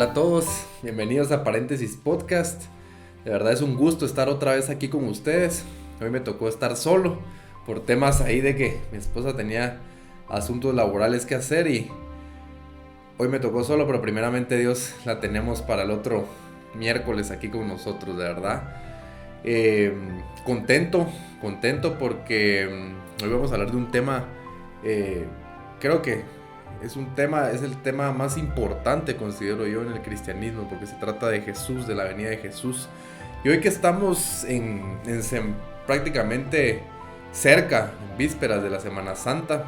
Hola a todos, bienvenidos a Paréntesis Podcast. De verdad es un gusto estar otra vez aquí con ustedes. Hoy me tocó estar solo por temas ahí de que mi esposa tenía asuntos laborales que hacer y hoy me tocó solo, pero primeramente Dios la tenemos para el otro miércoles aquí con nosotros, de verdad. Eh, contento porque hoy vamos a hablar de un tema, eh, creo que es el tema más importante, considero yo, en el cristianismo, porque se trata de Jesús, de la venida de Jesús. Y hoy que estamos prácticamente cerca, en vísperas de la Semana Santa,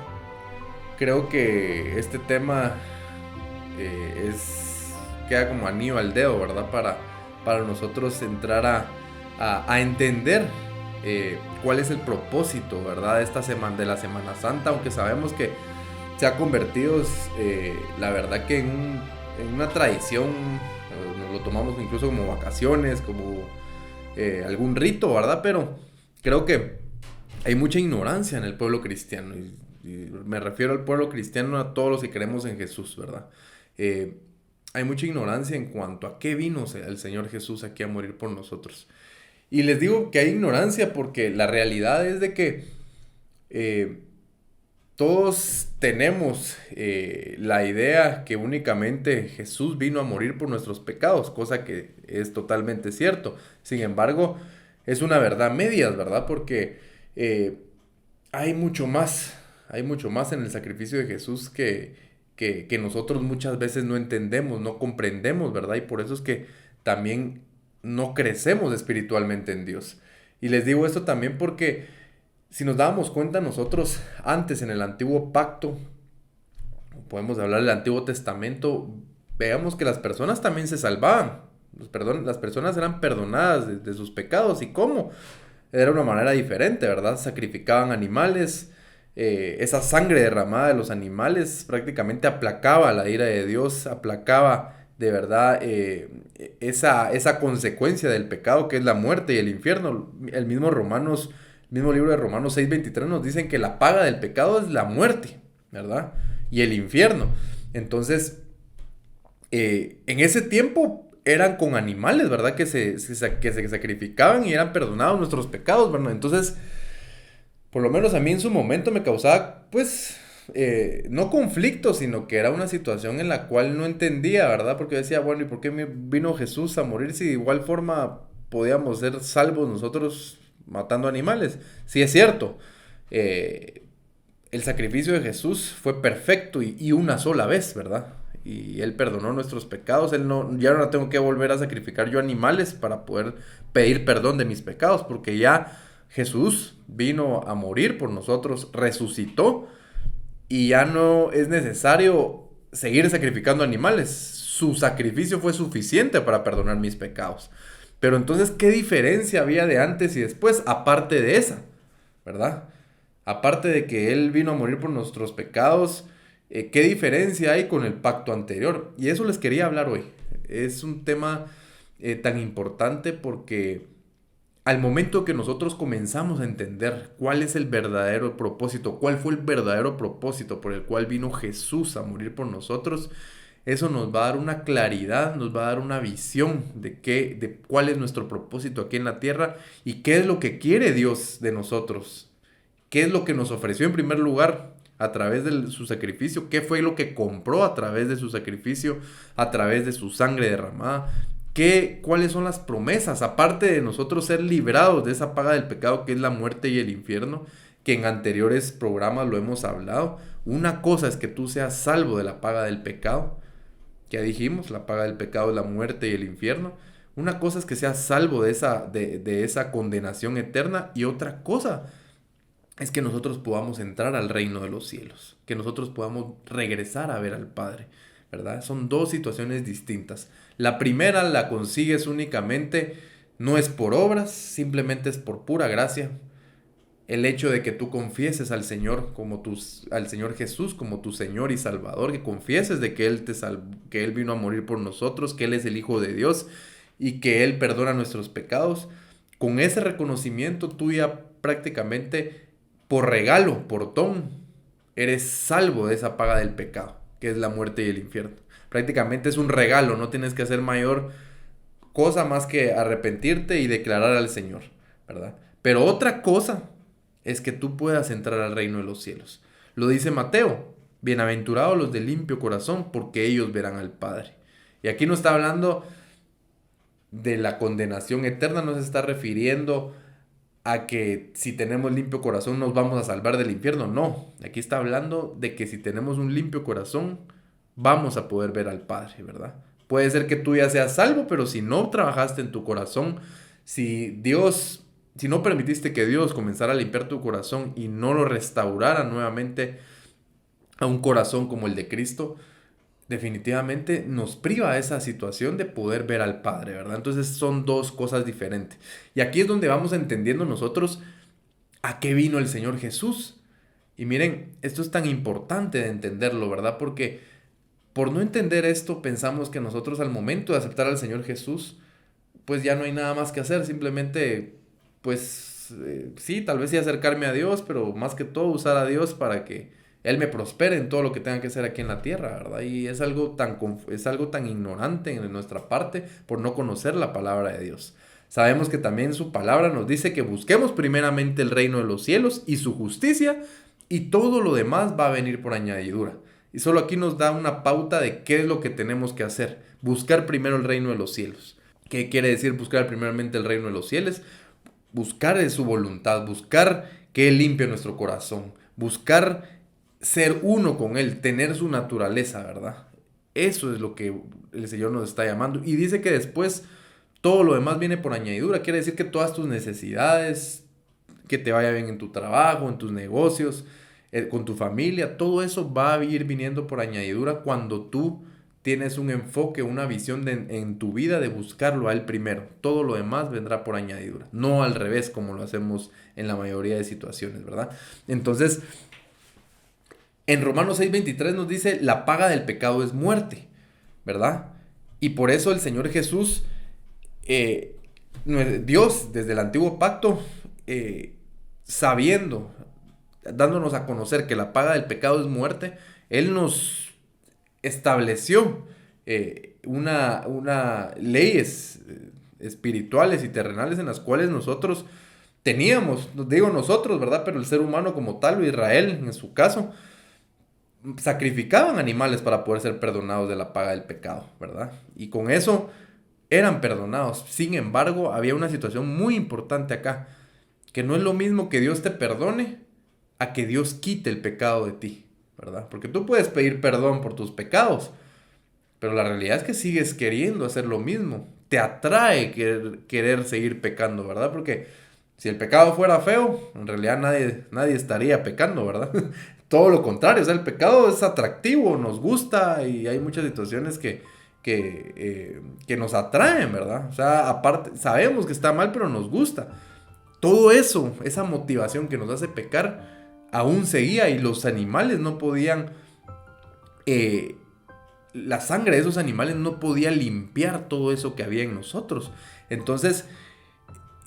creo que este tema queda como anillo al dedo, ¿verdad? Para nosotros entrar a entender cuál es el propósito, ¿verdad? De la Semana Santa, aunque sabemos que se ha convertido, la verdad que en una tradición, nos lo tomamos incluso como vacaciones, como algún rito, ¿verdad? Pero creo que hay mucha ignorancia en el pueblo cristiano, y me refiero al pueblo cristiano a todos los que creemos en Jesús, ¿verdad? Hay mucha ignorancia en cuanto a qué vino el Señor Jesús aquí a morir por nosotros. Y les digo que hay ignorancia porque la realidad es de que todos tenemos la idea que únicamente Jesús vino a morir por nuestros pecados, cosa que es totalmente cierto. Sin embargo, es una verdad medias, ¿verdad? Porque hay mucho más en el sacrificio de Jesús que nosotros muchas veces no entendemos, no comprendemos, ¿verdad? Y por eso es que también no crecemos espiritualmente en Dios. Y les digo esto también porque si nos dábamos cuenta nosotros antes en el antiguo pacto, podemos hablar del Antiguo Testamento, veamos que las personas también se salvaban. Las personas eran perdonadas de sus pecados. ¿Y cómo? Era una manera diferente, ¿verdad? Sacrificaban animales. Esa sangre derramada de los animales prácticamente aplacaba la ira de Dios, aplacaba de verdad esa consecuencia del pecado que es la muerte y el infierno. El mismo libro de Romanos 6:23 nos dicen que la paga del pecado es la muerte, ¿verdad? Y el infierno. Entonces, en ese tiempo eran con animales, ¿verdad? Que se sacrificaban y eran perdonados nuestros pecados, ¿verdad? Entonces, por lo menos a mí en su momento me causaba, pues, no conflicto, sino que era una situación en la cual no entendía, ¿verdad? Porque yo decía, bueno, ¿y por qué vino Jesús a morir si de igual forma podíamos ser salvos nosotros matando animales? Sí, es cierto. eh, el sacrificio de Jesús fue perfecto y una sola vez, ¿verdad? Y Él perdonó nuestros pecados. Ya no tengo que volver a sacrificar yo animales para poder pedir perdón de mis pecados, porque ya Jesús vino a morir por nosotros, resucitó y ya no es necesario seguir sacrificando animales. Su sacrificio fue suficiente para perdonar mis pecados. Pero entonces, ¿qué diferencia había de antes y después, aparte de esa? ¿Verdad? Aparte de que Él vino a morir por nuestros pecados, ¿qué diferencia hay con el pacto anterior? Y eso les quería hablar hoy. Es un tema tan importante porque al momento que nosotros comenzamos a entender cuál es el verdadero propósito, cuál fue el verdadero propósito por el cual vino Jesús a morir por nosotros, eso nos va a dar una claridad, nos va a dar una visión de cuál es nuestro propósito aquí en la tierra y qué es lo que quiere Dios de nosotros. ¿Qué es lo que nos ofreció en primer lugar a través de su sacrificio? ¿Qué fue lo que compró a través de su sacrificio, a través de su sangre derramada? ¿Cuáles son las promesas? Aparte de nosotros ser librados de esa paga del pecado que es la muerte y el infierno, que en anteriores programas lo hemos hablado. Una cosa es que tú seas salvo de la paga del pecado. Ya dijimos, la paga del pecado es la muerte y el infierno. Una cosa es que seas salvo de esa condenación eterna y otra cosa es que nosotros podamos entrar al reino de los cielos, que nosotros podamos regresar a ver al Padre, ¿verdad? Son dos situaciones distintas. La primera la consigues únicamente, no es por obras, simplemente es por pura gracia. El hecho de que tú confieses al Señor al Señor Jesús como tu Señor y Salvador, que confieses de que que Él vino a morir por nosotros, que Él es el Hijo de Dios y que Él perdona nuestros pecados. Con ese reconocimiento tú ya prácticamente por regalo, por don, eres salvo de esa paga del pecado, que es la muerte y el infierno. Prácticamente es un regalo, no tienes que hacer mayor cosa más que arrepentirte y declarar al Señor, ¿verdad? Pero otra cosa es que tú puedas entrar al reino de los cielos. Lo dice Mateo, bienaventurados los de limpio corazón, porque ellos verán al Padre. Y aquí no está hablando de la condenación eterna, no se está refiriendo a que si tenemos limpio corazón nos vamos a salvar del infierno. No, aquí está hablando de que si tenemos un limpio corazón vamos a poder ver al Padre, ¿verdad? Puede ser que tú ya seas salvo, pero si no trabajaste en tu corazón, si no permitiste que Dios comenzara a limpiar tu corazón y no lo restaurara nuevamente a un corazón como el de Cristo, definitivamente nos priva esa situación de poder ver al Padre, ¿verdad? Entonces son dos cosas diferentes. Y aquí es donde vamos entendiendo nosotros a qué vino el Señor Jesús. Y miren, esto es tan importante de entenderlo, ¿verdad? Porque por no entender esto, pensamos que nosotros al momento de aceptar al Señor Jesús, pues ya no hay nada más que hacer, simplemente, pues sí, tal vez sí acercarme a Dios, pero más que todo usar a Dios para que Él me prospere en todo lo que tenga que hacer aquí en la tierra, ¿verdad? Y es algo tan ignorante en nuestra parte por no conocer la palabra de Dios. Sabemos que también su palabra nos dice que busquemos primeramente el reino de los cielos y su justicia, y todo lo demás va a venir por añadidura. Y solo aquí nos da una pauta de qué es lo que tenemos que hacer. Buscar primero el reino de los cielos. ¿Qué quiere decir buscar primeramente el reino de los cielos? Buscar de su voluntad, buscar que Él limpie nuestro corazón, buscar ser uno con Él, tener su naturaleza, ¿verdad? Eso es lo que el Señor nos está llamando. Y dice que después todo lo demás viene por añadidura. Quiere decir que todas tus necesidades, que te vaya bien en tu trabajo, en tus negocios, con tu familia, todo eso va a ir viniendo por añadidura cuando tú tienes un enfoque, una visión en tu vida de buscarlo a Él primero. Todo lo demás vendrá por añadidura, no al revés como lo hacemos en la mayoría de situaciones, ¿verdad? Entonces, en Romanos 6:23 nos dice, la paga del pecado es muerte, ¿verdad? Y por eso el Señor Jesús, Dios desde el antiguo pacto, sabiendo, dándonos a conocer que la paga del pecado es muerte, Él nos estableció una leyes espirituales y terrenales en las cuales nosotros teníamos, digo nosotros, ¿verdad? Pero el ser humano como tal, o Israel en su caso, sacrificaban animales para poder ser perdonados de la paga del pecado, ¿verdad? Y con eso eran perdonados. Sin embargo, había una situación muy importante acá, que no es lo mismo que Dios te perdone a que Dios quite el pecado de ti, ¿verdad? Porque tú puedes pedir perdón por tus pecados, pero la realidad es que sigues queriendo hacer lo mismo. Te atrae querer seguir pecando, ¿verdad? Porque si el pecado fuera feo, en realidad nadie estaría pecando, ¿verdad? Todo lo contrario, o sea, el pecado es atractivo, nos gusta y hay muchas situaciones que nos atraen, ¿verdad? O sea, aparte, sabemos que está mal, pero nos gusta. Todo eso, esa motivación que nos hace pecar, aún seguía y los animales no podían, la sangre de esos animales no podía limpiar todo eso que había en nosotros. Entonces,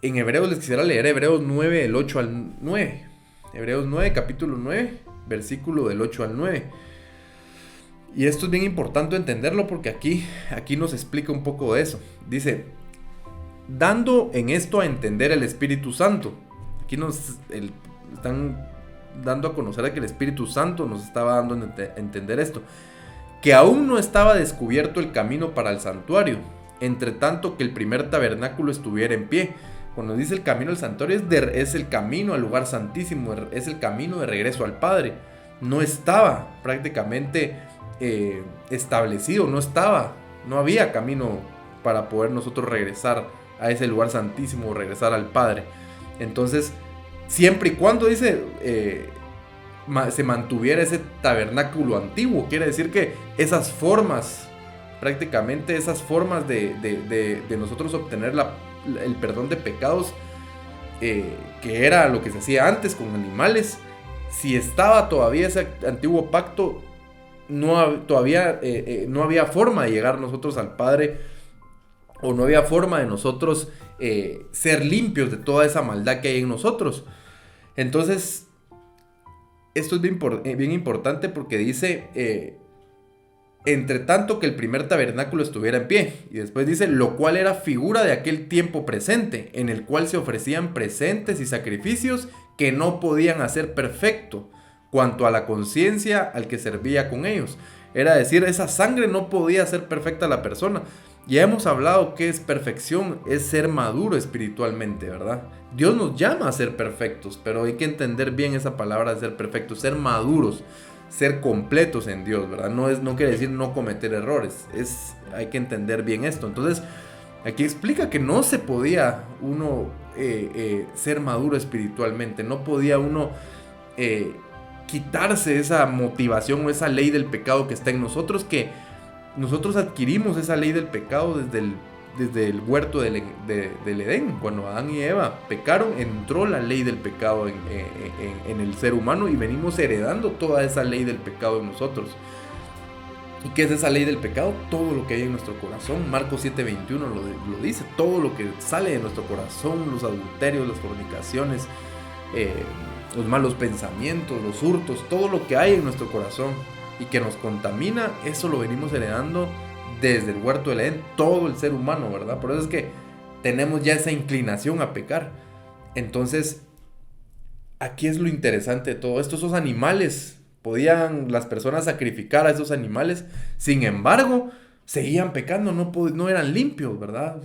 en Hebreos les quisiera leer Hebreos 9, del 8 al 9. Hebreos 9, capítulo 9, versículo del 8 al 9. Y esto es bien importante entenderlo porque aquí nos explica un poco de eso. Dice, dando en esto a entender el Espíritu Santo. Aquí están dando a conocer que el Espíritu Santo nos estaba dando a entender esto. Que aún no estaba descubierto el camino para el santuario, entre tanto que el primer tabernáculo estuviera en pie. Cuando dice el camino al santuario es el camino al lugar santísimo, es el camino de regreso al Padre. No estaba prácticamente establecido, no había camino para poder nosotros regresar a ese lugar santísimo, regresar al Padre. Entonces, siempre y cuando dice se mantuviera ese tabernáculo antiguo, quiere decir que esas formas, prácticamente esas formas de nosotros obtener el perdón de pecados, que era lo que se hacía antes con animales, si estaba todavía ese antiguo pacto, no había forma de llegar nosotros al Padre, o no había forma de nosotros ser limpios de toda esa maldad que hay en nosotros. Entonces, esto es bien importante porque dice entre tanto que el primer tabernáculo estuviera en pie. Y después dice, lo cual era figura de aquel tiempo presente, en el cual se ofrecían presentes y sacrificios que no podían hacer perfecto cuanto a la conciencia al que servía con ellos. Era decir, esa sangre no podía hacer perfecta a la persona. Ya hemos hablado que es perfección, es ser maduro espiritualmente, ¿verdad? Dios nos llama a ser perfectos, pero hay que entender bien esa palabra de ser perfectos, ser maduros, ser completos en Dios, ¿verdad? No quiere decir no cometer errores, hay que entender bien esto. Entonces, aquí explica que no se podía uno ser maduro espiritualmente, no podía uno quitarse esa motivación o esa ley del pecado que está en nosotros, que nosotros adquirimos esa ley del pecado desde el huerto del Edén. Cuando Adán y Eva pecaron, entró la ley del pecado en el ser humano y venimos heredando toda esa ley del pecado en nosotros. ¿Y qué es esa ley del pecado? Todo lo que hay en nuestro corazón. Marcos 7:21 lo dice. Todo lo que sale de nuestro corazón, los adulterios, las fornicaciones, los malos pensamientos, los hurtos, todo lo que hay en nuestro corazón y que nos contamina, eso lo venimos heredando desde el huerto del Edén, todo el ser humano, ¿verdad? Por eso es que tenemos ya esa inclinación a pecar. Entonces, aquí es lo interesante de todo esto. Esos animales, podían las personas sacrificar a esos animales, sin embargo, seguían pecando, no eran limpios, ¿verdad?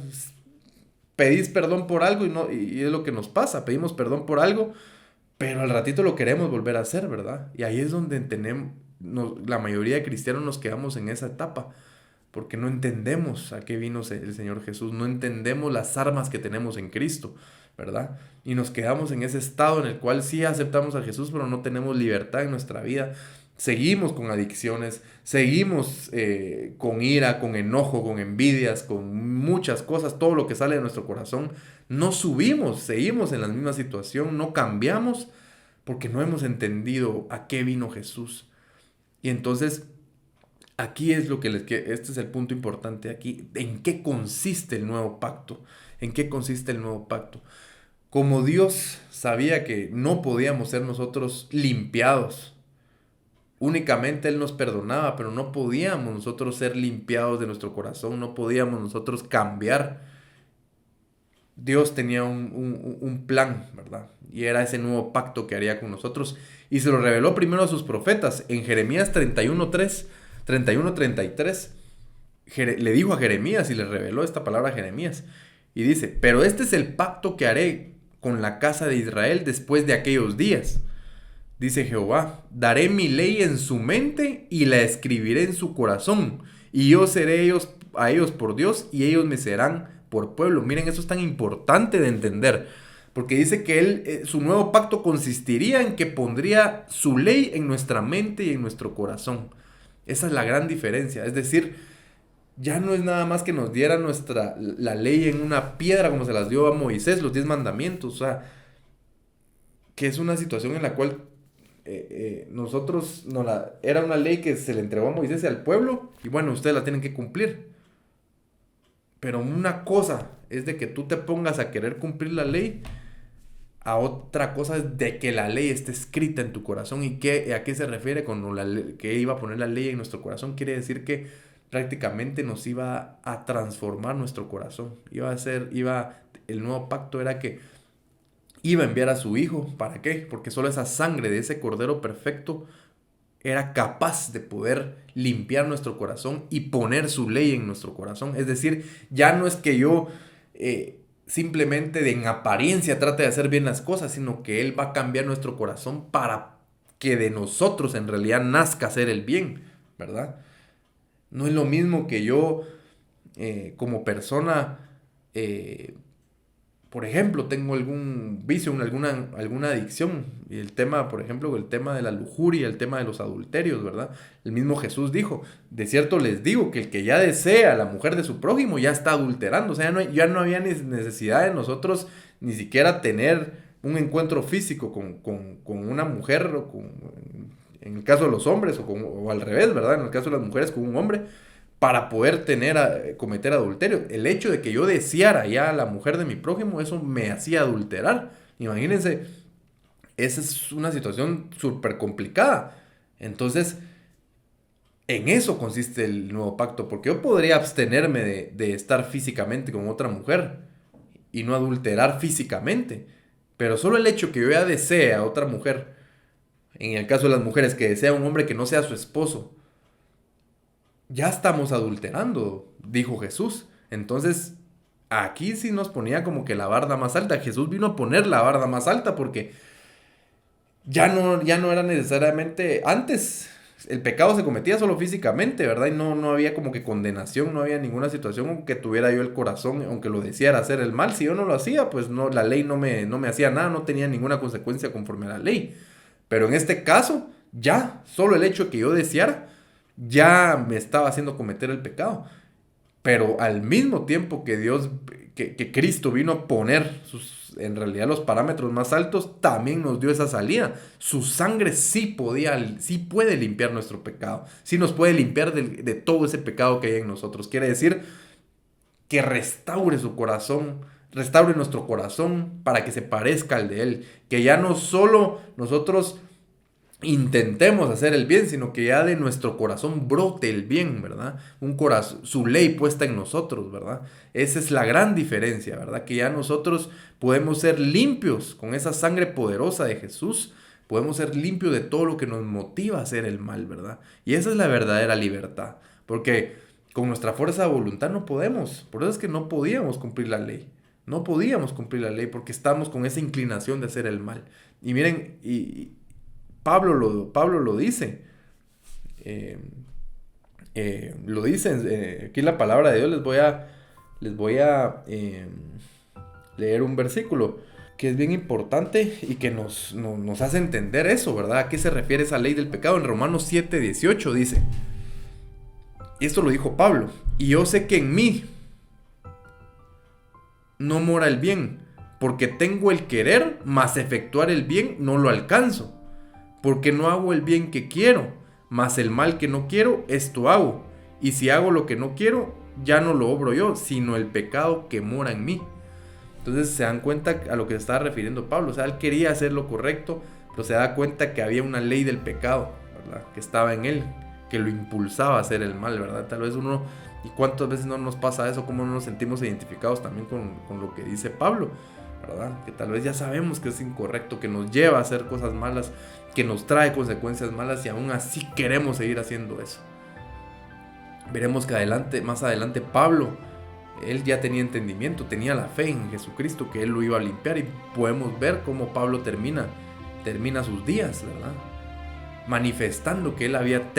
Pedís perdón por algo y es lo que nos pasa, pedimos perdón por algo, pero al ratito lo queremos volver a hacer, ¿verdad? Y ahí es donde la mayoría de cristianos nos quedamos en esa etapa, porque no entendemos a qué vino el Señor Jesús, no entendemos las armas que tenemos en Cristo, ¿verdad? Y nos quedamos en ese estado en el cual sí aceptamos a Jesús, pero no tenemos libertad en nuestra vida. Seguimos con adicciones, seguimos con ira, con enojo, con envidias, con muchas cosas, todo lo que sale de nuestro corazón. No subimos, seguimos en la misma situación, no cambiamos porque no hemos entendido a qué vino Jesús. Y entonces, aquí es este es el punto importante aquí. ¿En qué consiste el nuevo pacto? ¿En qué consiste el nuevo pacto? Como Dios sabía que no podíamos ser nosotros limpiados, únicamente Él nos perdonaba, pero no podíamos nosotros ser limpiados de nuestro corazón, no podíamos nosotros cambiar. Dios tenía un plan, ¿verdad? Y era ese nuevo pacto que haría con nosotros. Y se lo reveló primero a sus profetas. En Jeremías 31:3, 31:33, le dijo a Jeremías y le reveló esta palabra a Jeremías. Y dice, pero este es el pacto que haré con la casa de Israel después de aquellos días. Dice Jehová, daré mi ley en su mente y la escribiré en su corazón. Y yo seré a ellos por Dios y ellos me serán por pueblo. Miren, eso es tan importante de entender. Porque dice que su nuevo pacto consistiría en que pondría su ley en nuestra mente y en nuestro corazón. Esa es la gran diferencia. Es decir, ya no es nada más que nos diera la ley en una piedra como se las dio a Moisés, los 10 mandamientos. O sea, que es una situación en la cual nosotros era una ley que se le entregó a Moisés y al pueblo, y bueno, ustedes la tienen que cumplir. Pero una cosa es de que tú te pongas a querer cumplir la ley, a otra cosa es de que la ley esté escrita en tu corazón. ¿Y a qué se refiere con que iba a poner la ley en nuestro corazón? Quiere decir que prácticamente nos iba a transformar nuestro corazón. El nuevo pacto era que iba a enviar a su hijo. ¿Para qué? Porque solo esa sangre de ese cordero perfecto era capaz de poder limpiar nuestro corazón y poner su ley en nuestro corazón. Es decir, ya no es que yo simplemente en apariencia trate de hacer bien las cosas, sino que Él va a cambiar nuestro corazón para que de nosotros en realidad nazca hacer el bien, ¿verdad? No es lo mismo que yo como persona, por ejemplo, tengo algún vicio, alguna adicción. Y por ejemplo, el tema de la lujuria, el tema de los adulterios, ¿verdad? El mismo Jesús dijo, de cierto les digo que el que ya desea a la mujer de su prójimo ya está adulterando. O sea, ya no había necesidad de nosotros ni siquiera tener un encuentro físico con una mujer, en el caso de los hombres, o al revés, ¿verdad? En el caso de las mujeres, con un hombre, para poder cometer adulterio. El hecho de que yo deseara ya a la mujer de mi prójimo, eso me hacía adulterar. Imagínense, esa es una situación súper complicada. Entonces, En eso consiste el nuevo pacto, porque yo podría abstenerme de estar físicamente con otra mujer y no adulterar físicamente, pero solo el hecho que yo ya desee a otra mujer, en el caso de las mujeres, que desea a un hombre que no sea su esposo, ya estamos adulterando, dijo Jesús. Entonces, aquí sí nos ponía como que la barda más alta. Jesús vino a poner la barda más alta porque ya no era necesariamente antes. El pecado se cometía solo físicamente, ¿verdad? Y no había como que condenación, no había ninguna situación en que tuviera yo el corazón, aunque lo deseara hacer el mal. Si yo no lo hacía, pues no, la ley no me hacía nada, no tenía ninguna consecuencia conforme a la ley. Pero en este caso, ya, solo el hecho de que yo deseara, ya me estaba haciendo cometer el pecado. Pero al mismo tiempo que que Cristo vino a poner en realidad los parámetros más altos, también nos dio esa salida. Su sangre sí puede limpiar nuestro pecado, sí nos puede limpiar de todo ese pecado que hay en nosotros. Quiere decir que restaure su corazón, restaure nuestro corazón para que se parezca al de Él. Que ya no solo nosotros intentemos hacer el bien, sino que ya de nuestro corazón brote el bien, ¿verdad? Un corazón, su ley puesta en nosotros, ¿verdad? Esa es la gran diferencia, ¿verdad? Que ya nosotros podemos ser limpios con esa sangre poderosa de Jesús, podemos ser limpios de todo lo que nos motiva a hacer el mal, ¿verdad? Y esa es la verdadera libertad, porque con nuestra fuerza de voluntad no podemos, por eso es que no podíamos cumplir la ley. No podíamos cumplir la ley porque estamos con esa inclinación de hacer el mal. Y miren, Pablo lo dice. Eh, lo dice aquí la palabra de Dios. Les voy a leer un versículo que es bien importante y que nos hace entender eso, ¿verdad? ¿A qué se refiere esa ley del pecado? En Romanos 7:18 dice, y esto lo dijo Pablo, y yo sé que en mí no mora el bien, porque tengo el querer, mas efectuar el bien no lo alcanzo. Porque no hago el bien que quiero, mas el mal que no quiero, esto hago. Y si hago lo que no quiero, ya no lo obro yo, sino el pecado que mora en mí. Entonces se dan cuenta a lo que se estaba refiriendo Pablo. O sea, él quería hacer lo correcto, pero se da cuenta que había una ley del pecado, ¿verdad? Que estaba en él, que lo impulsaba a hacer el mal, ¿verdad? Tal vez uno, ¿y cuántas veces no nos pasa eso? ¿Cómo no nos sentimos identificados también con lo que dice Pablo? ¿Verdad? Que tal vez ya sabemos que es incorrecto, que nos lleva a hacer cosas malas, que nos trae consecuencias malas y aún así queremos seguir haciendo eso. Veremos que más adelante Pablo, él ya tenía entendimiento, tenía la fe en Jesucristo, que él lo iba a limpiar, y podemos ver cómo Pablo termina sus días, ¿verdad? Manifestando que él había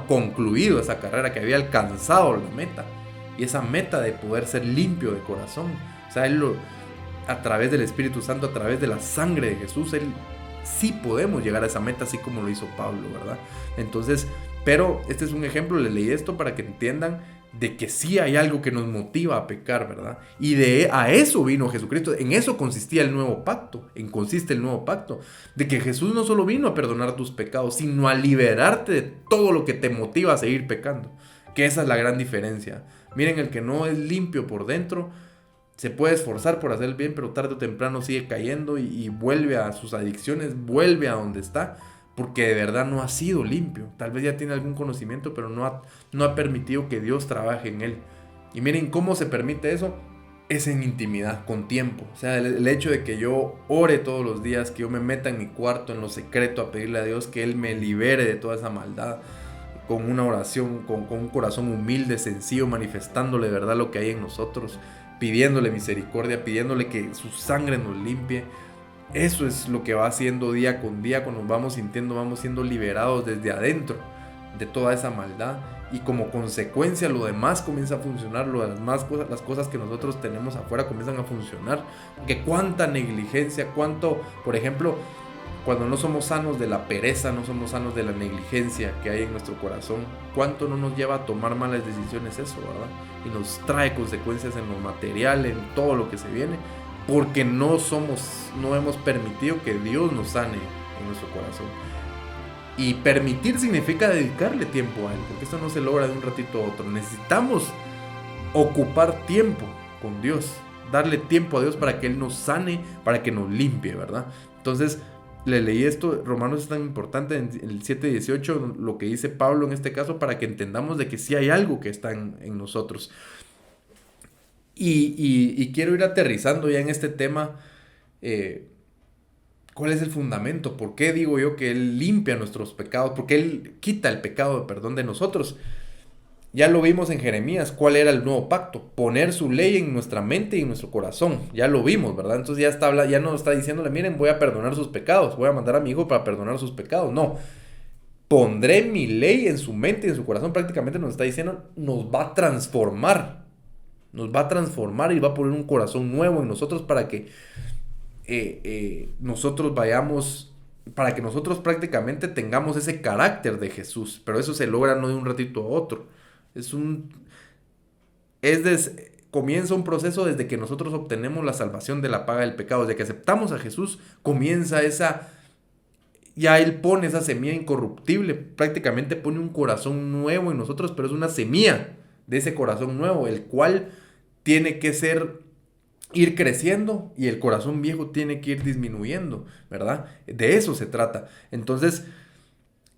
concluido esa carrera, que había alcanzado la meta, y esa meta de poder ser limpio de corazón. O sea, a través del Espíritu Santo, a través de la sangre de Jesús, él sí podemos llegar a esa meta, así como lo hizo Pablo, ¿verdad? Entonces, pero este es un ejemplo, les leí esto para que entiendan de que sí hay algo que nos motiva a pecar, ¿verdad? Y a eso vino Jesucristo, en eso consistía el nuevo pacto, consiste el nuevo pacto, de que Jesús no solo vino a perdonar tus pecados, sino a liberarte de todo lo que te motiva a seguir pecando, que esa es la gran diferencia. Miren, el que no es limpio por dentro, se puede esforzar por hacer el bien, pero tarde o temprano sigue cayendo y vuelve a sus adicciones, vuelve a donde está, porque de verdad no ha sido limpio. Tal vez ya tiene algún conocimiento, pero no ha permitido que Dios trabaje en él. Y miren cómo se permite eso, es en intimidad, con tiempo. O sea, el hecho de que yo ore todos los días, que yo me meta en mi cuarto, en lo secreto, a pedirle a Dios que Él me libere de toda esa maldad, con una oración, con un corazón humilde, sencillo, manifestándole de verdad lo que hay en nosotros, pidiéndole misericordia, pidiéndole que su sangre nos limpie. Eso es lo que va haciendo día con día, cuando vamos sintiendo, vamos siendo liberados desde adentro de toda esa maldad, y como consecuencia lo demás comienza a funcionar, las cosas que nosotros tenemos afuera comienzan a funcionar. Que cuánta negligencia, por ejemplo, cuando no somos sanos de la pereza, no somos sanos de la negligencia que hay en nuestro corazón, cuánto no nos lleva a tomar malas decisiones eso, ¿verdad? Y nos trae consecuencias en lo material, en todo lo que se viene, porque no hemos permitido que Dios nos sane en nuestro corazón. Y permitir significa dedicarle tiempo a Él, porque esto no se logra de un ratito a otro. Necesitamos ocupar tiempo con Dios, darle tiempo a Dios para que Él nos sane, para que nos limpie, ¿verdad? Entonces, le leí esto, Romanos es tan importante en el 7:18, lo que dice Pablo en este caso, para que entendamos de que sí hay algo que está en nosotros. Y quiero ir aterrizando ya en este tema. ¿Cuál es el fundamento? ¿Por qué digo yo que Él limpia nuestros pecados? ¿Por qué Él quita el pecado, perdón, de nosotros? Ya lo vimos en Jeremías, cuál era el nuevo pacto, poner su ley en nuestra mente y en nuestro corazón. Ya lo vimos, ¿verdad? Entonces ya no está diciéndole, miren, voy a perdonar sus pecados, voy a mandar a mi hijo para perdonar sus pecados. No, pondré mi ley en su mente y en su corazón. Prácticamente nos está diciendo, nos va a transformar. Nos va a transformar y va a poner un corazón nuevo en nosotros para que nosotros vayamos, para que nosotros prácticamente tengamos ese carácter de Jesús. Pero eso se logra no de un ratito a otro. Comienza un proceso desde que nosotros obtenemos la salvación de la paga del pecado. Desde que aceptamos a Jesús, comienza ya Él pone esa semilla incorruptible, prácticamente pone un corazón nuevo en nosotros, pero es una semilla de ese corazón nuevo, el cual tiene que ir creciendo y el corazón viejo tiene que ir disminuyendo, ¿verdad? De eso se trata. Entonces,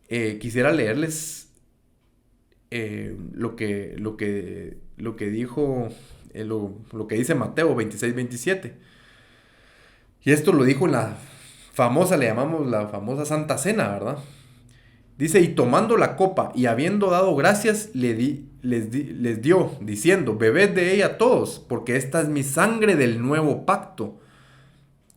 quisiera leerles lo que dijo, lo que dice Mateo 26-27. Y esto lo dijo en la famosa, le llamamos la famosa Santa Cena, ¿verdad? Dice, y tomando la copa y habiendo dado gracias, les dio, diciendo, bebed de ella todos, porque esta es mi sangre del nuevo pacto,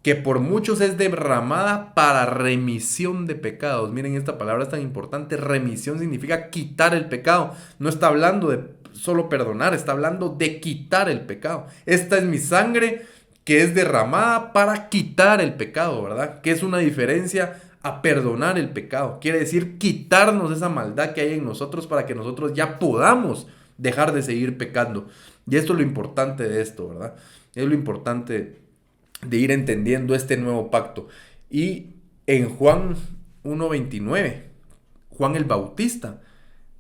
que por muchos es derramada para remisión de pecados. Miren, esta palabra es tan importante. Remisión significa quitar el pecado. No está hablando de solo perdonar, está hablando de quitar el pecado. Esta es mi sangre que es derramada para quitar el pecado, ¿verdad? Que es una diferencia a perdonar el pecado. Quiere decir quitarnos esa maldad que hay en nosotros para que nosotros ya podamos dejar de seguir pecando. Y esto es lo importante de esto, ¿verdad? Es lo importante de ir entendiendo este nuevo pacto. Y en Juan 1:29, Juan el Bautista,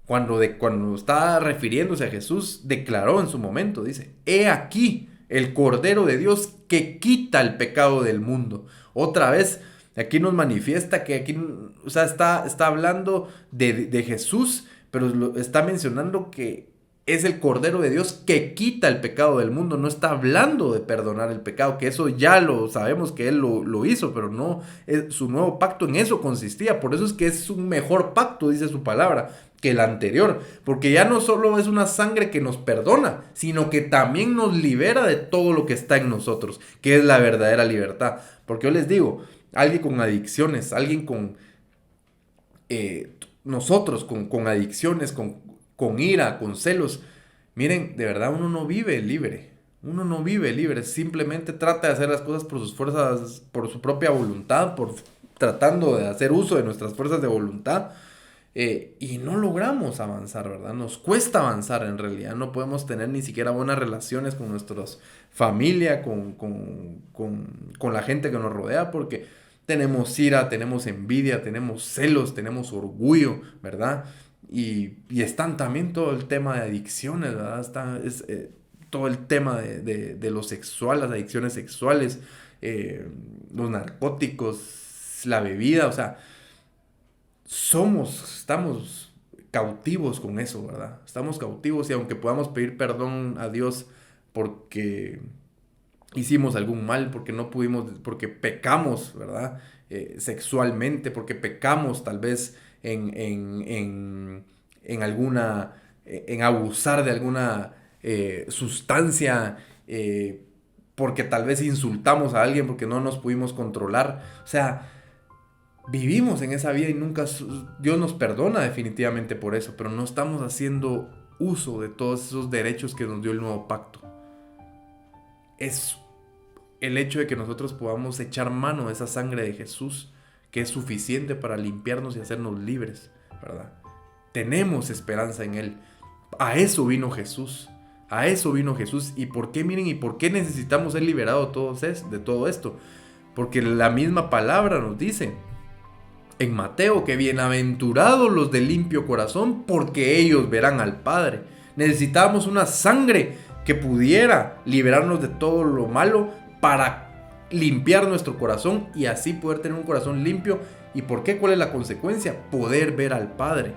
cuando está refiriéndose a Jesús, declaró en su momento, dice, he aquí el Cordero de Dios que quita el pecado del mundo. Otra vez, aquí nos manifiesta que aquí, o sea, está hablando de Jesús, pero está mencionando que es el Cordero de Dios que quita el pecado del mundo. No está hablando de perdonar el pecado, que eso ya lo sabemos que Él lo hizo, pero no, su nuevo pacto en eso consistía. Por eso es que es un mejor pacto, dice su palabra, que el anterior. Porque ya no solo es una sangre que nos perdona, sino que también nos libera de todo lo que está en nosotros, que es la verdadera libertad. Porque yo les digo, alguien con adicciones, alguien con... nosotros con adicciones, con ira, con celos. Miren, de verdad uno no vive libre. Uno no vive libre. Simplemente trata de hacer las cosas por sus fuerzas, por su propia voluntad, tratando de hacer uso de nuestras fuerzas de voluntad. Y no logramos avanzar, ¿verdad? Nos cuesta avanzar en realidad. No podemos tener ni siquiera buenas relaciones con nuestras familia, con la gente que nos rodea, porque tenemos ira, tenemos envidia, tenemos celos, tenemos orgullo, ¿verdad? Y están también todo el tema de adicciones, ¿verdad? Todo el tema de lo sexual, las adicciones sexuales, los narcóticos, la bebida, o sea, estamos cautivos con eso, ¿verdad? Estamos cautivos y aunque podamos pedir perdón a Dios porque hicimos algún mal, porque no pudimos, porque pecamos, ¿verdad? Sexualmente, porque pecamos tal vez en abusar de alguna sustancia, porque tal vez insultamos a alguien porque no nos pudimos controlar. O sea, vivimos en esa vida y nunca Dios nos perdona definitivamente por eso, pero no estamos haciendo uso de todos esos derechos que nos dio el nuevo pacto. Es el hecho de que nosotros podamos echar mano de esa sangre de Jesús, que es suficiente para limpiarnos y hacernos libres, ¿verdad? Tenemos esperanza en Él. A eso vino Jesús. A eso vino Jesús. ¿Y por qué? Miren, ¿y por qué necesitamos ser liberados de todo esto? Porque la misma palabra nos dice en Mateo que bienaventurados los de limpio corazón, porque ellos verán al Padre. Necesitábamos una sangre que pudiera liberarnos de todo lo malo para limpiar nuestro corazón y así poder tener un corazón limpio. ¿Y por qué? ¿Cuál es la consecuencia? Poder ver al Padre.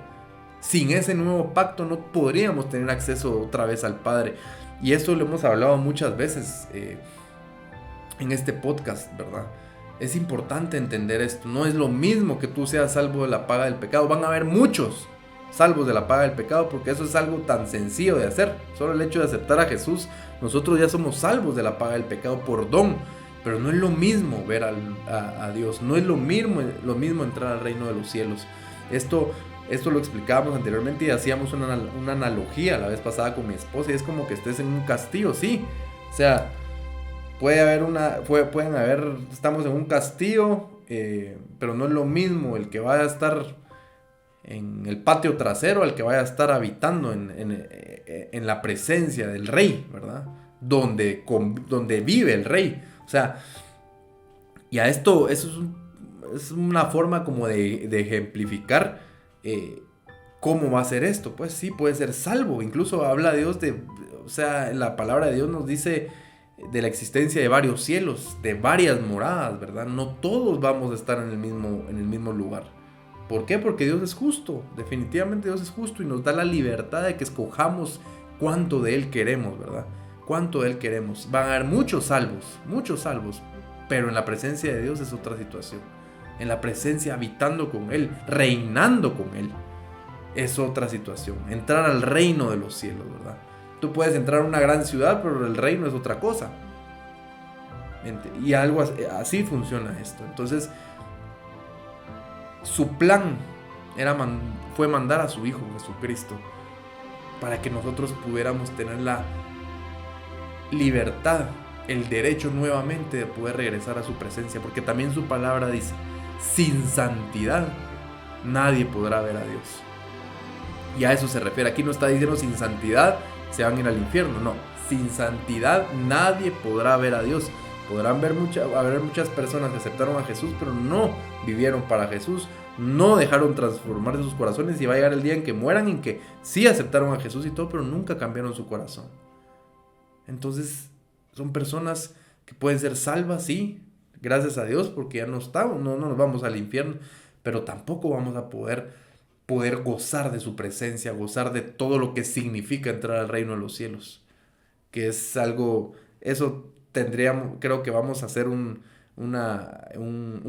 Sin ese nuevo pacto no podríamos tener acceso otra vez al Padre. Y esto lo hemos hablado muchas veces en este podcast, ¿verdad? Es importante entender esto. No es lo mismo que tú seas salvo de la paga del pecado. Van a haber muchos salvos de la paga del pecado, porque eso es algo tan sencillo de hacer. Solo el hecho de aceptar a Jesús, nosotros ya somos salvos de la paga del pecado por don. Pero no es lo mismo ver a Dios. No es lo mismo entrar al reino de los cielos. Esto lo explicábamos anteriormente y hacíamos una analogía la vez pasada con mi esposa. Y es como que estés en un castillo, sí. O sea, estamos en un castillo, pero no es lo mismo el que vaya a estar en el patio trasero al que vaya a estar habitando en la presencia del rey, ¿verdad? Donde vive el rey. O sea, y a esto, eso es una forma como de ejemplificar cómo va a ser esto. Pues sí, puede ser salvo. Incluso habla Dios o sea, la palabra de Dios nos dice de la existencia de varios cielos, de varias moradas, ¿verdad? No todos vamos a estar en el mismo lugar. ¿Por qué? Porque Dios es justo. Definitivamente Dios es justo y nos da la libertad de que escojamos cuánto de Él queremos, ¿verdad? Cuánto de Él queremos. Van a haber muchos salvos, pero en la presencia de Dios es otra situación. En la presencia, habitando con Él, reinando con Él, es otra situación. Entrar al reino de los cielos, ¿verdad? Tú puedes entrar a una gran ciudad, pero el reino es otra cosa. Y algo así funciona esto. Entonces, su plan fue mandar a su Hijo Jesucristo para que nosotros pudiéramos tener la libertad, el derecho nuevamente de poder regresar a su presencia, porque también su palabra dice: sin santidad nadie podrá ver a Dios. Y a eso se refiere. Aquí no está diciendo sin santidad se van a ir al infierno, no. Sin santidad nadie podrá ver a Dios. Podrán haber muchas personas que aceptaron a Jesús, pero no vivieron para Jesús, no dejaron transformarse sus corazones, y va a llegar el día en que mueran, en que sí aceptaron a Jesús y todo, pero nunca cambiaron su corazón. Entonces, son personas que pueden ser salvas, sí, gracias a Dios, porque ya no nos vamos al infierno, pero tampoco vamos a poder gozar de su presencia, gozar de todo lo que significa entrar al reino de los cielos, que es algo, eso creo que vamos a hacer un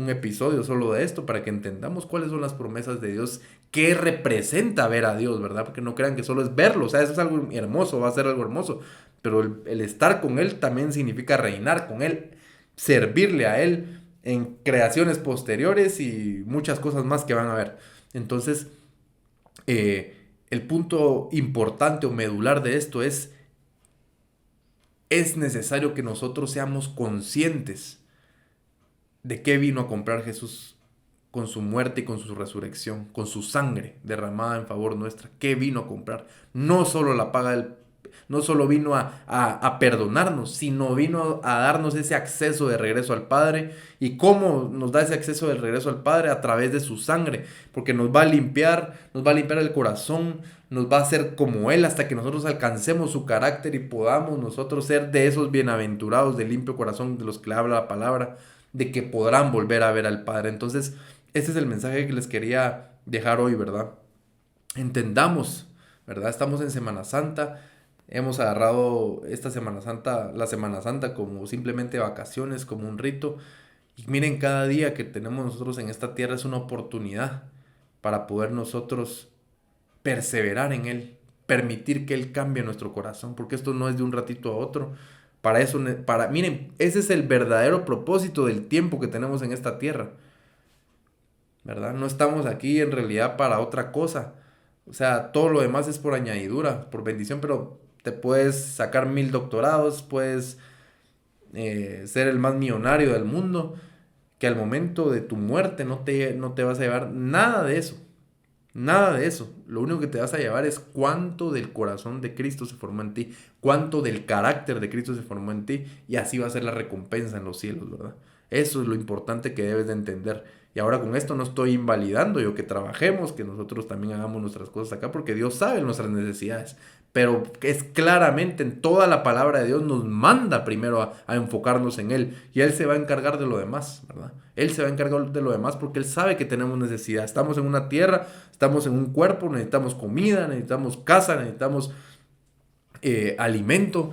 episodio solo de esto, para que entendamos cuáles son las promesas de Dios, qué representa ver a Dios, ¿verdad? Porque no crean que solo es verlo. O sea, eso es algo hermoso, va a ser algo hermoso, pero el estar con Él también significa reinar con Él, servirle a Él en creaciones posteriores y muchas cosas más que van a haber. Entonces, el punto importante o medular de esto es necesario que nosotros seamos conscientes de qué vino a comprar Jesús con su muerte y con su resurrección, con su sangre derramada en favor nuestra. ¿Qué vino a comprar? No solo no solo vino a perdonarnos, sino vino a darnos ese acceso de regreso al Padre. ¿Y cómo nos da ese acceso de regreso al Padre? A través de su sangre, porque nos va a limpiar el corazón, nos va a hacer como Él hasta que nosotros alcancemos su carácter y podamos nosotros ser de esos bienaventurados de limpio corazón de los que habla la palabra, de que podrán volver a ver al Padre. Entonces, este es el mensaje que les quería dejar hoy, ¿verdad? Entendamos, ¿verdad? Estamos en Semana Santa. Hemos agarrado la Semana Santa como simplemente vacaciones, como un rito. Y miren, cada día que tenemos nosotros en esta tierra es una oportunidad para poder nosotros perseverar en Él, permitir que Él cambie nuestro corazón, porque esto no es de un ratito a otro. Miren, ese es el verdadero propósito del tiempo que tenemos en esta tierra, ¿verdad? No estamos aquí en realidad para otra cosa. O sea, todo lo demás es por añadidura, por bendición, pero te puedes sacar 1000 doctorados, puedes ser el más millonario del mundo, que al momento de tu muerte no te vas a llevar nada de eso. Nada de eso. Lo único que te vas a llevar es cuánto del corazón de Cristo se formó en ti, cuánto del carácter de Cristo se formó en ti, y así va a ser la recompensa en los cielos, ¿verdad? Eso es lo importante que debes de entender. Y ahora con esto no estoy invalidando yo que trabajemos, que nosotros también hagamos nuestras cosas acá, porque Dios sabe nuestras necesidades, pero es claramente en toda la palabra de Dios nos manda primero a enfocarnos en Él, y Él se va a encargar de lo demás, ¿verdad? Él se va a encargar de lo demás porque Él sabe que tenemos necesidad. Estamos en una tierra, estamos en un cuerpo, necesitamos comida, necesitamos casa, necesitamos alimento.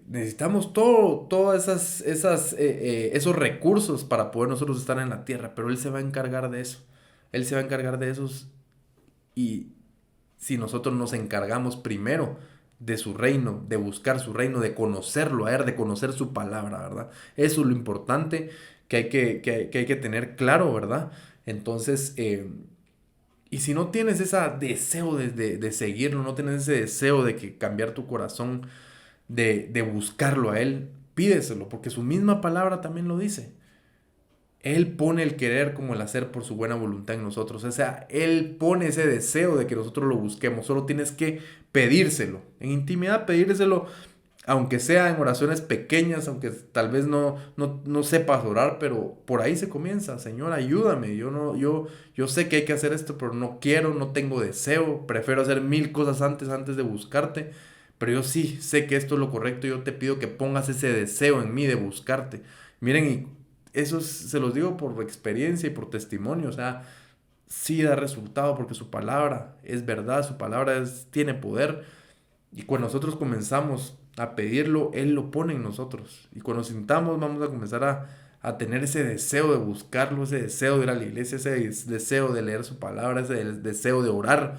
Necesitamos todos esos recursos para poder nosotros estar en la tierra, pero Él se va a encargar de eso. Él se va a encargar de esos, y si nosotros nos encargamos primero de su reino, de buscar su reino, de conocerlo a Él, de conocer su palabra, ¿verdad? Eso es lo importante que hay que tener claro, ¿verdad? Entonces, y si no tienes ese deseo de seguirlo, no tienes ese deseo de que cambiar tu corazón, de buscarlo a Él, pídeselo, porque su misma palabra también lo dice. Él pone el querer como el hacer por su buena voluntad en nosotros. O sea, Él pone ese deseo de que nosotros lo busquemos. Solo tienes que pedírselo. En intimidad pedírselo, aunque sea en oraciones pequeñas, aunque tal vez no sepas orar, pero por ahí se comienza. Señor, ayúdame. Yo sé que hay que hacer esto, pero no quiero, no tengo deseo. Prefiero hacer 1000 cosas antes de buscarte. Pero yo sí sé que esto es lo correcto. Yo te pido que pongas ese deseo en mí de buscarte. Miren, y eso se los digo por experiencia y por testimonio. O sea, sí da resultado porque su palabra es verdad, su palabra tiene poder. Y cuando nosotros comenzamos a pedirlo, Él lo pone en nosotros. Y cuando sintamos, vamos a comenzar a tener ese deseo de buscarlo, ese deseo de ir a la iglesia, ese deseo de leer su palabra, ese deseo de orar.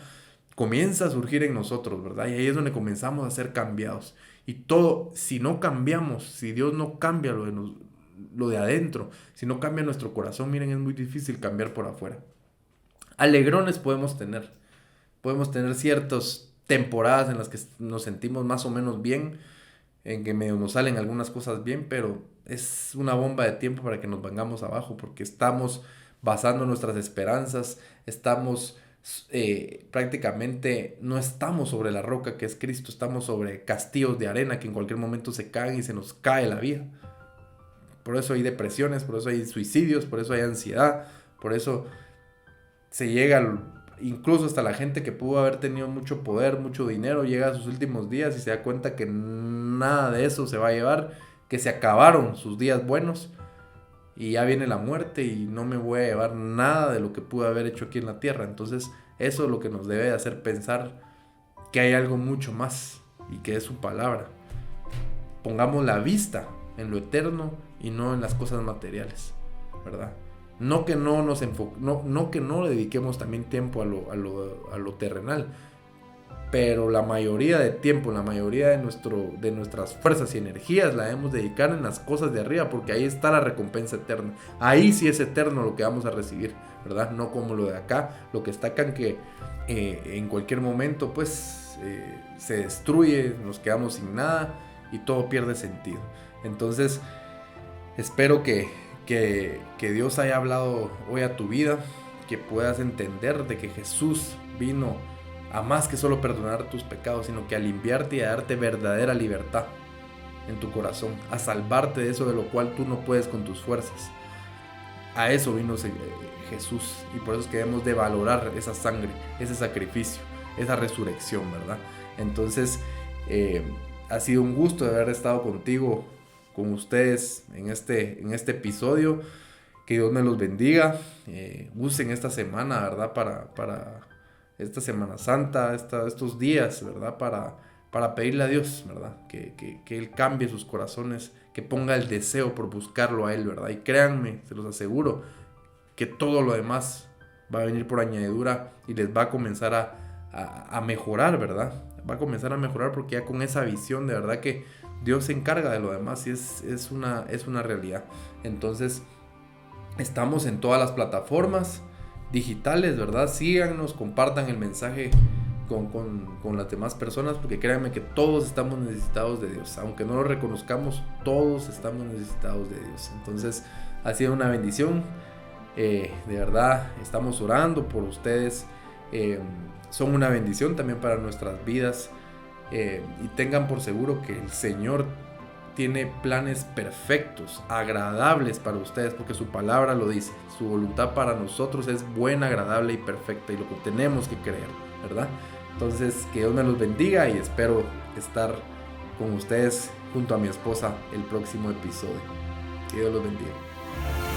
Comienza a surgir en nosotros, ¿verdad? Y ahí es donde comenzamos a ser cambiados. Y todo, si no cambiamos, si Dios no cambia lo de adentro, si no cambia nuestro corazón, miren, es muy difícil cambiar por afuera. Alegrones podemos tener ciertas temporadas en las que nos sentimos más o menos bien, en que medio nos salen algunas cosas bien, pero es una bomba de tiempo para que nos vengamos abajo, porque estamos basando nuestras esperanzas, estamos prácticamente no estamos sobre la roca que es Cristo, estamos sobre castillos de arena que en cualquier momento se caen y se nos cae la vida. Por eso hay depresiones, por eso hay suicidios, por eso hay ansiedad, por eso se llega, incluso hasta la gente que pudo haber tenido mucho poder, mucho dinero, llega a sus últimos días y se da cuenta que nada de eso se va a llevar, que se acabaron sus días buenos y ya viene la muerte y no me voy a llevar nada de lo que pude haber hecho aquí en la tierra. Entonces eso es lo que nos debe de hacer pensar que hay algo mucho más y que es su palabra. Pongamos la vista en lo eterno y no en las cosas materiales, ¿verdad? No que no que no le dediquemos también tiempo a lo terrenal, pero la mayoría de tiempo, la mayoría de nuestras fuerzas y energías la debemos dedicar en las cosas de arriba, porque ahí está la recompensa eterna. Ahí sí es eterno lo que vamos a recibir, ¿verdad? No como lo de acá, lo que está acá en que en cualquier momento pues se destruye, nos quedamos sin nada y todo pierde sentido. Entonces espero que Dios haya hablado hoy a tu vida, que puedas entender de que Jesús vino a más que solo perdonar tus pecados, sino que a limpiarte y a darte verdadera libertad en tu corazón, a salvarte de eso de lo cual tú no puedes con tus fuerzas. A eso vino Jesús, y por eso es que debemos de valorar esa sangre, ese sacrificio, esa resurrección, ¿verdad? Entonces ha sido un gusto de haber estado contigo, con ustedes en este episodio. Que Dios me los bendiga. Usen esta semana, ¿verdad? Para esta Semana Santa, estos días, ¿verdad? Para pedirle a Dios, ¿verdad? Que Él cambie sus corazones, que ponga el deseo por buscarlo a Él, ¿verdad? Y créanme, se los aseguro, que todo lo demás va a venir por añadidura y les va a comenzar a mejorar, ¿verdad? Va a comenzar a mejorar porque ya con esa visión de verdad que Dios se encarga de lo demás, y es una realidad. Entonces, estamos en todas las plataformas digitales, ¿verdad? Síganos, compartan el mensaje con las demás personas, porque créanme que todos estamos necesitados de Dios. Aunque no lo reconozcamos, todos estamos necesitados de Dios. Entonces, ha sido una bendición. De verdad, estamos orando por ustedes. Son una bendición también para nuestras vidas. Y tengan por seguro que el Señor tiene planes perfectos, agradables para ustedes, porque su palabra lo dice. Su voluntad para nosotros es buena, agradable y perfecta, y lo que tenemos que creer, ¿verdad? Entonces, que Dios me los bendiga y espero estar con ustedes junto a mi esposa el próximo episodio. Que Dios los bendiga.